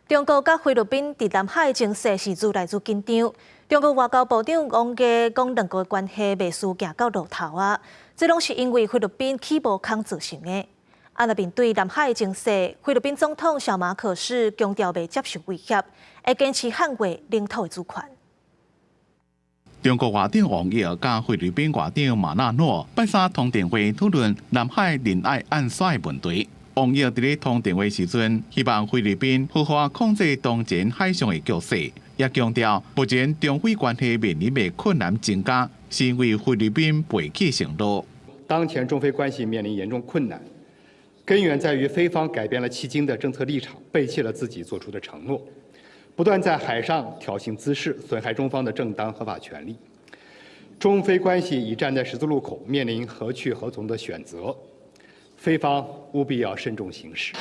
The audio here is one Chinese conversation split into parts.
中国甲菲律宾伫南海情势是愈来愈紧张。中国外交部长王毅讲，两国关系未输行到路头啊，这拢是因为菲律宾起无空造成的。若面对南海情势，菲律宾总统小马可是强调未接受威胁，会坚持捍卫领土的主权。中国外长王毅甲菲律宾外长马纳诺拜三通电话讨论南海仁爱暗沙的问题。王毅伫咧通电话时阵，希望菲律宾好好控制当前海上的局势，也强调目前中菲关系面临的困难增加，是因为菲律宾背弃承诺。当前中菲关系面临严重困难，根源在于菲方改变了迄今的政策立场，背弃了自己做出的承诺，不断在海上挑衅滋事，损害中方的正当合法权利。中菲关系已站在十字路口，面临何去何从的选择。菲方务必要慎重行事。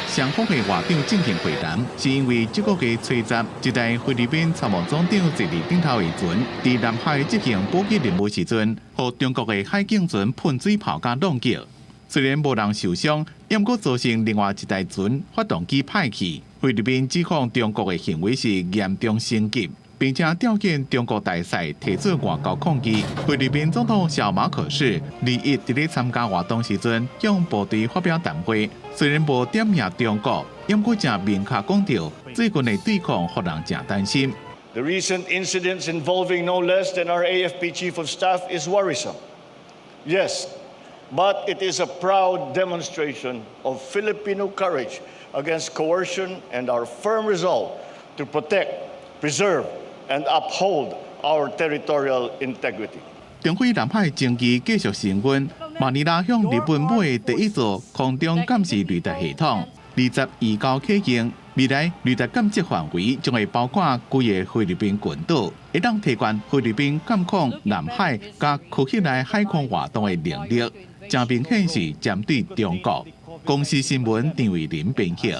双方的外长进行会谈，是因为这个月初10，一代菲律宾参谋总长坐伫顶头的船，伫南海执行补给任务时阵，和中国的海警船喷水炮甲弄击。虽然无人受伤，也过造成另外一台船发动机歹去。菲律宾指控中国的行为是严重升级。并且调遣中国大使提出外交抗议。菲律宾总统小马可是2日伫咧参加活动时阵，向部队发表谈话。虽然无点名中国，也过正明确讲到，最近的对抗互人正担心。The recent incidents involving no less than our AFP Chief of Staff is worrisome. Yes, but it is a proud demonstration of Filipino courage against coercion and our firm resolve to protect, preserve, and uphold our territorial integrity. 中菲南海经济继续升温，马尼拉向日本买第一座空中监视雷达系统，22号启用。未来雷达监测范围将会包括规个菲律宾群岛，会当提悬菲律宾监控南海甲区域内海空活动的能力，正明显是针对中国。公司新闻张伟林编辑。